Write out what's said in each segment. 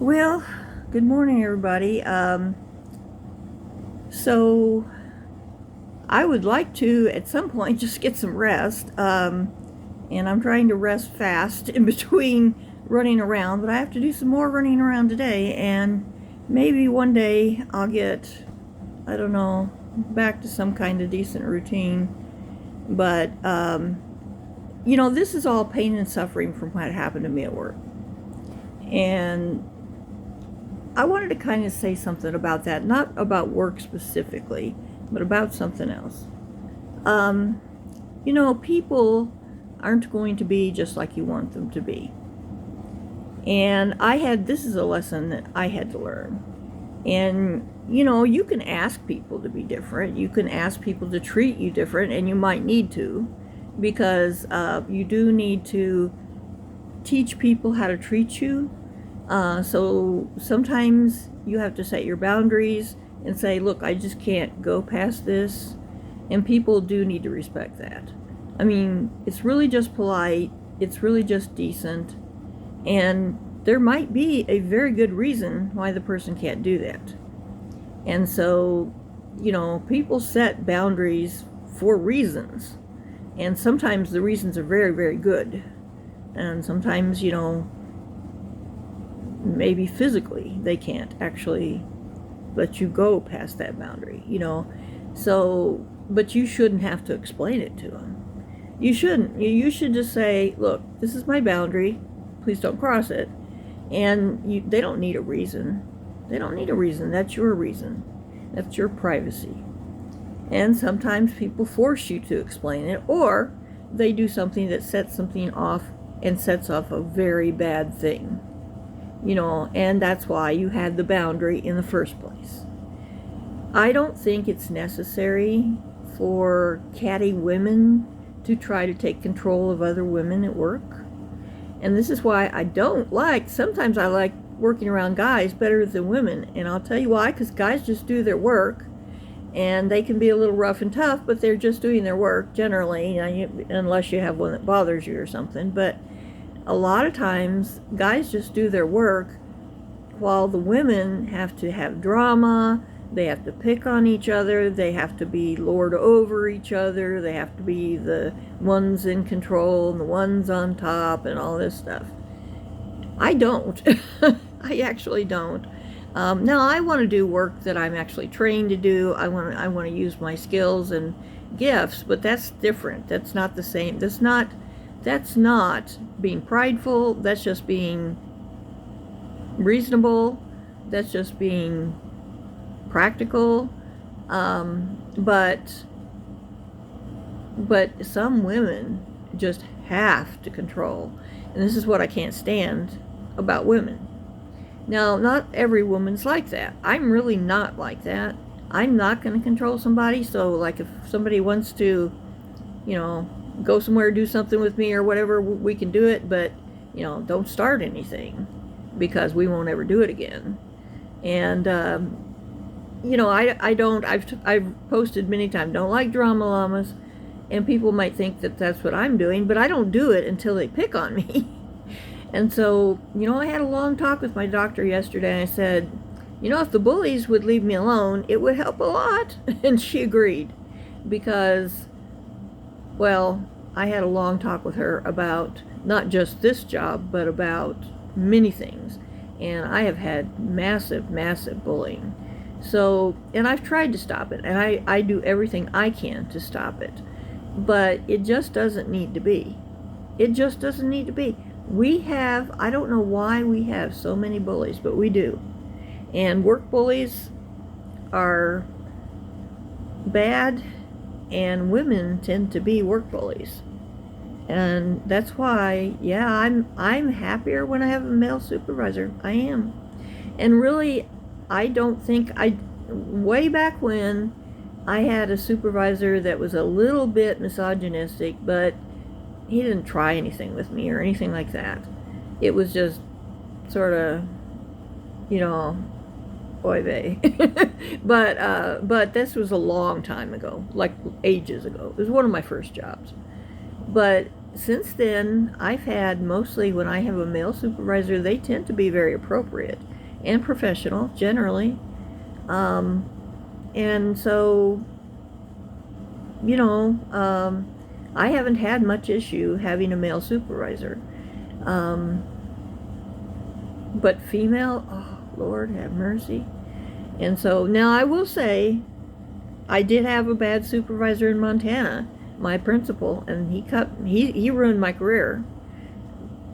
Well, good morning, everybody. So I would like to, at some point, just get some rest. And I'm trying to rest fast in between running around, but I have to do some more running around today. And maybe one day I'll get, I don't know, back to some kind of decent routine. But, this is all pain and suffering from what happened to me at work. And I wanted to kind of say something about that, not about work specifically, but about something else. People aren't going to be just like you want them to be. And this is a lesson that I had to learn. And, you can ask people to be different. You can ask people to treat you different, and you might need to, because you do need to teach people how to treat you. So sometimes you have to set your boundaries and say, look, I just can't go past this. And people do need to respect that. I mean, it's really just polite, it's really just decent, and there might be a very good reason why the person can't do that. And so, people set boundaries for reasons. And sometimes the reasons are very, very good. And sometimes, maybe physically they can't actually let you go past that boundary, So, but you shouldn't have to explain it to them. You shouldn't. You should just say, look, this is my boundary. Please don't cross it. And they don't need a reason. They don't need a reason. That's your reason. That's your privacy. And sometimes people force you to explain it, or they do something that sets something off and sets off a very bad thing. And that's why you had the boundary in the first place. I don't think it's necessary for catty women to try to take control of other women at work. And this is why sometimes I like working around guys better than women. And I'll tell you why, because guys just do their work, and they can be a little rough and tough, but they're just doing their work generally, unless you have one that bothers you or something. But a lot of times guys just do their work, while the women have to have drama. They have to pick on each other. They have to be lord over each other. They have to be the ones in control and the ones on top and all this stuff. I don't. I actually don't. Now I want to do work that I'm actually trained to do. I want to use my skills and gifts, but that's different. That's not the same. That's not being prideful. That's just being reasonable. That's just being practical. But some women just have to control. And this is what I can't stand about women. Now, not every woman's like that. I'm really not like that. I'm not going to control somebody. So, like, if somebody wants to, go somewhere, do something with me or whatever, we can do it, but don't start anything, because we won't ever do it again. And I've posted many times, don't like drama llamas, and people might think that that's what I'm doing, but I don't do it until they pick on me. And so, I had a long talk with my doctor yesterday, and I said, if the bullies would leave me alone, it would help a lot. And she agreed, because, well, I had a long talk with her about not just this job, but about many things. And I have had massive, massive bullying. So, and I've tried to stop it, and I do everything I can to stop it. But it just doesn't need to be. It just doesn't need to be. I don't know why we have so many bullies, but we do. And work bullies are bad, and women tend to be work bullies. And that's why, yeah, I'm happier when I have a male supervisor. I am. And really, I don't think way back when, I had a supervisor that was a little bit misogynistic, but he didn't try anything with me or anything like that. It was just sort of, oy vey. But this was a long time ago, like ages ago. It was one of my first jobs. But since then, I've had, mostly when I have a male supervisor, they tend to be very appropriate. and professional generally. Um, and so, you know, I haven't had much issue having a male supervisor. Um, but female, oh, Lord have mercy. And so now I will say, I did have a bad supervisor in Montana, my principal, and he ruined my career.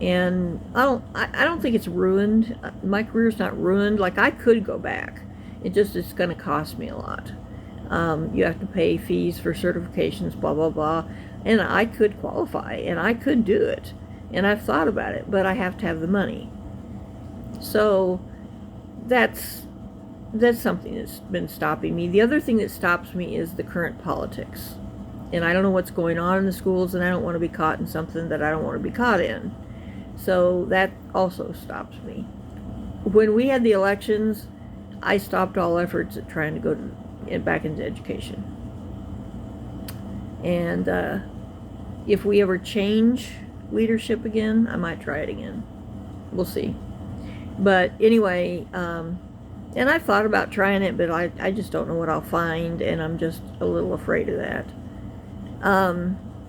And I don't think it's ruined. My career's not ruined. Like, I could go back. It's going to cost me a lot. You have to pay fees for certifications, blah blah blah, and I could qualify and I could do it, and I've thought about it, but I have to have the money. So that's something that's been stopping me. The other thing that stops me is the current politics, and I don't know what's going on in the schools, and I don't want to be caught in something that I don't want to be caught in. So that also stops me. When we had the elections, I stopped all efforts at trying to go back into education. And if we ever change leadership again, I might try it again. We'll see. But anyway, and I've thought about trying it, but I just don't know what I'll find, and I'm just a little afraid of that.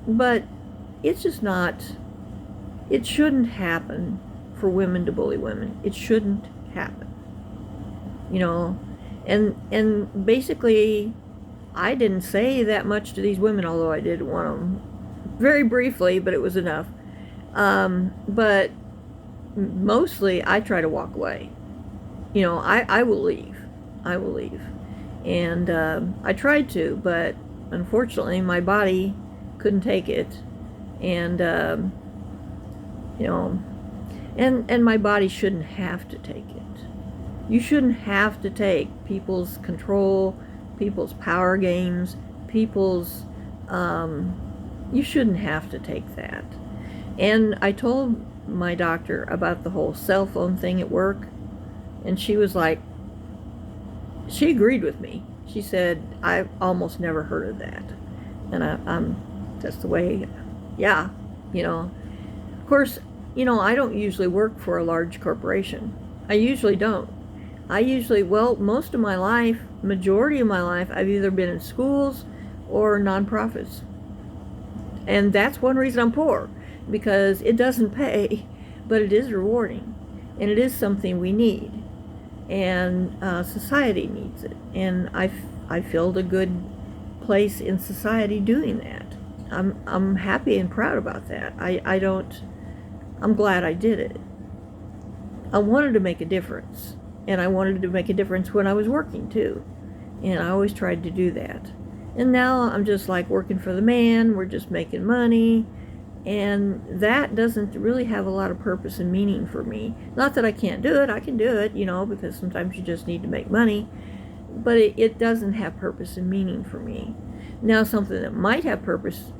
But it's just not, it shouldn't happen for women to bully women. It shouldn't happen. You know, and basically, I didn't say that much to these women, although I did one of them very briefly, but it was enough. But mostly, I try to walk away. You know, I will leave. I will leave. And I tried to, but unfortunately, my body couldn't take it. And, you know, and my body shouldn't have to take it. You shouldn't have to take people's control, people's power games, people's, you shouldn't have to take that. And I told my doctor about the whole cell phone thing at work, and she was like, she agreed with me. She said, I've almost never heard of that. And I'm that's the way, yeah, you know. Of course, you know, I don't usually work for a large corporation. I usually don't. Well, most of my life, majority of my life, I've either been in schools or nonprofits. And that's one reason I'm poor, because it doesn't pay, but it is rewarding. And it is something we need. And society needs it. And I filled a good place in society doing that. I'm happy and proud about that. I'm glad I did it. I wanted to make a difference. And I wanted to make a difference when I was working too. And I always tried to do that. And now I'm just like working for the man. We're just making money. And that doesn't really have a lot of purpose and meaning for me. Not that I can't do it. I can do it, you know, because sometimes you just need to make money. But it doesn't have purpose and meaning for me. Now, something that might have purpose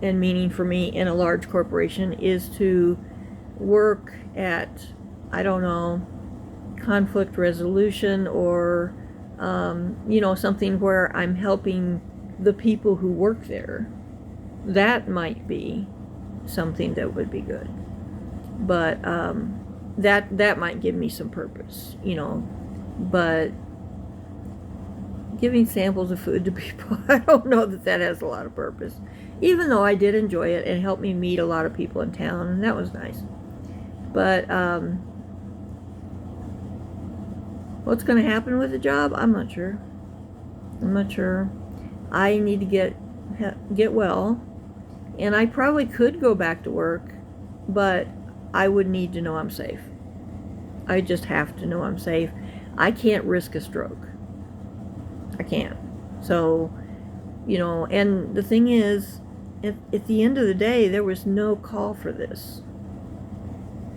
and meaning for me in a large corporation is to work at, I don't know, conflict resolution, or you know, something where I'm helping the people who work there. That might be something that would be good, but that might give me some purpose, you know. But giving samples of food to people, I don't know that has a lot of purpose, even though I did enjoy it and helped me meet a lot of people in town, and that was nice. But what's going to happen with the job? I'm not sure. I need to get well, and I probably could go back to work, but I would need to know I'm safe. I just have to know I'm safe. I can't risk a stroke. I can't. So, you know, and the thing is, at the end of the day, there was no call for this.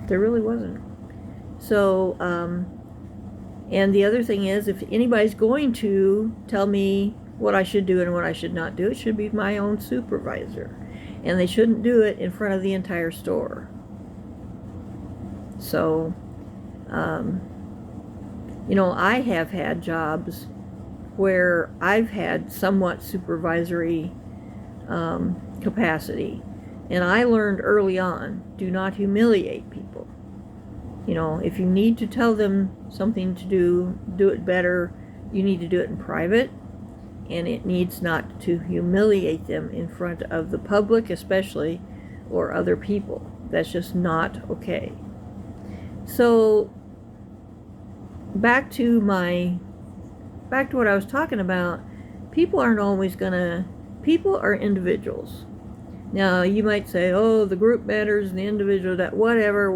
There really wasn't. So, and the other thing is, if anybody's going to tell me what I should do and what I should not do, it should be my own supervisor. And they shouldn't do it in front of the entire store. So, you know, I have had jobs where I've had somewhat supervisory capacity. And I learned early on, do not humiliate people. You know, if you need to tell them something to do it better. You need to do it in private, and it needs not to humiliate them in front of the public, especially, or other people. That's just not okay. So back to what I was talking about. People are individuals. Now you might say, oh, the group matters and the individual, that whatever.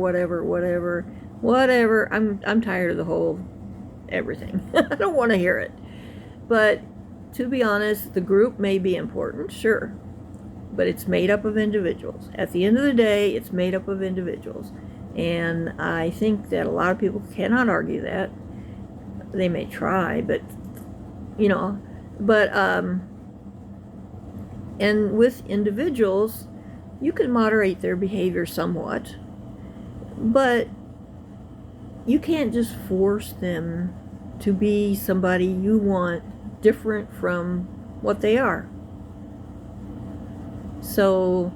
I'm tired of the whole everything. I don't want to hear it. But to be honest, the group may be important, sure, but it's made up of individuals. At the end of the day, it's made up of individuals. And I think that a lot of people cannot argue that. They may try, but, and with individuals, you can moderate their behavior somewhat, but you can't just force them to be somebody you want different from what they are. So,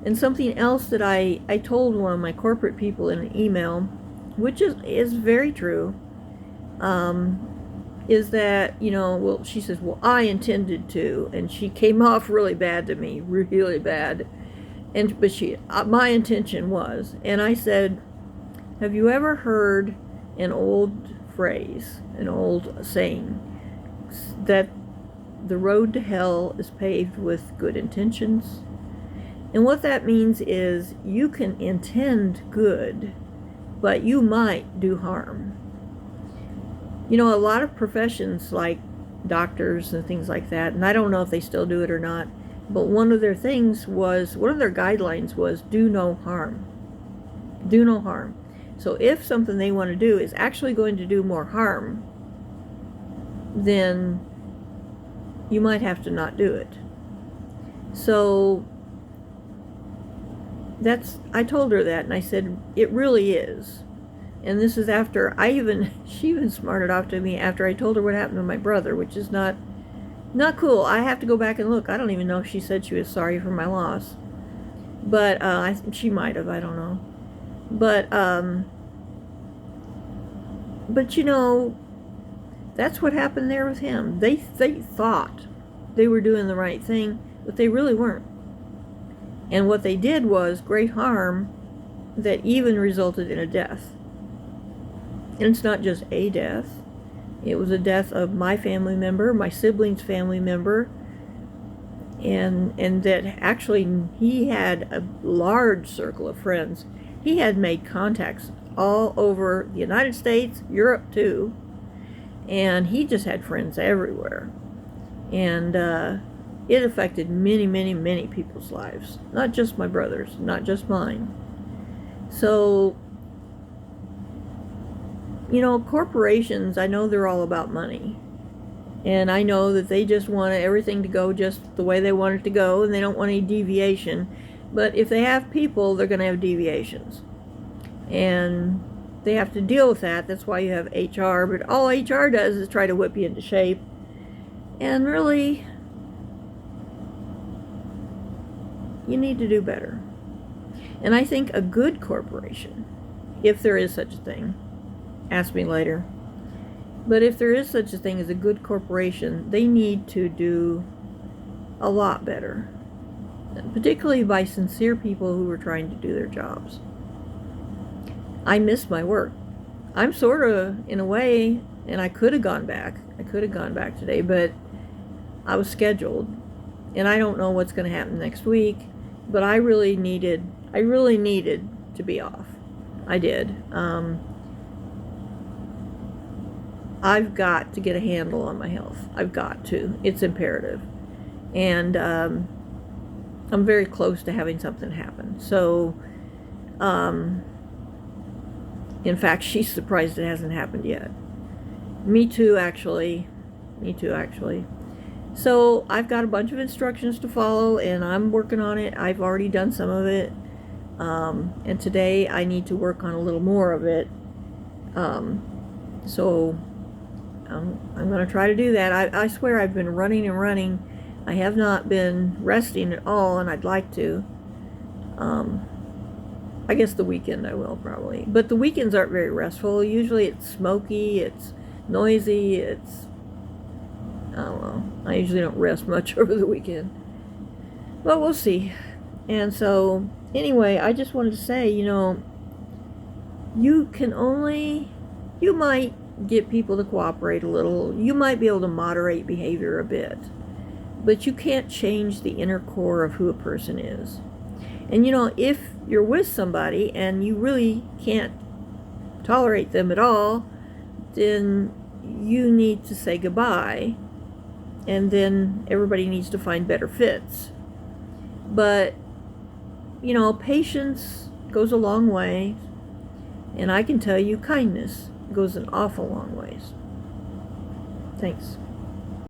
and something else that I told one of my corporate people in an email, which is very true, is that, she says, well, I intended to, and she came off really bad to me, really bad, but my intention was, and I said, have you ever heard an old phrase, an old saying, that the road to hell is paved with good intentions? And what that means is you can intend good, but you might do harm. A lot of professions like doctors and things like that, and I don't know if they still do it or not, but one of their guidelines was do no harm. Do no harm. So if something they want to do is actually going to do more harm, then you might have to not do it. So I told her that, and I said, it really is. And this is after she even smarted off to me after I told her what happened to my brother, which is not cool. I have to go back and look. I don't even know if she said she was sorry for my loss. But she might have, I don't know. But that's what happened there with him. They thought they were doing the right thing, but they really weren't. And what they did was great harm that even resulted in a death. And it's not just a death. It was a death of my family member, my sibling's family member, and that actually he had a large circle of friends. He had made contacts all over the United States, Europe too, and he just had friends everywhere. And it affected many, many, many people's lives, not just my brother's, not just mine. So, corporations, I know they're all about money. And I know that they just want everything to go just the way they want it to go, and they don't want any deviation. But if they have people, they're going to have deviations. And they have to deal with that. That's why you have HR. But all HR does is try to whip you into shape. And really, you need to do better. And I think a good corporation, if there is such a thing, ask me later, but if there is such a thing as a good corporation, they need to do a lot better, particularly by sincere people who are trying to do their jobs. I miss my work. I'm sort of, in a way, and I could have gone back. I could have gone back today, but I was scheduled, and I don't know what's going to happen next week, but I really needed to be off. I did. I've got to get a handle on my health. I've got to. It's imperative. And I'm very close to having something happen. So, in fact, she's surprised it hasn't happened yet. Me too, actually. So I've got a bunch of instructions to follow, and I'm working on it. I've already done some of it. And today I need to work on a little more of it. So I'm going to try to do that. I swear I've been running and running. I have not been resting at all, and I'd like to. I guess the weekend I will probably. But the weekends aren't very restful. Usually it's smoky, it's noisy, it's, I don't know. I usually don't rest much over the weekend. But we'll see. And so, anyway, I just wanted to say, you might get people to cooperate a little. You might be able to moderate behavior a bit. But you can't change the inner core of who a person is. And if you're with somebody and you really can't tolerate them at all, then you need to say goodbye. And then everybody needs to find better fits. But, patience goes a long way. And I can tell you, kindness goes an awful long ways. Thanks.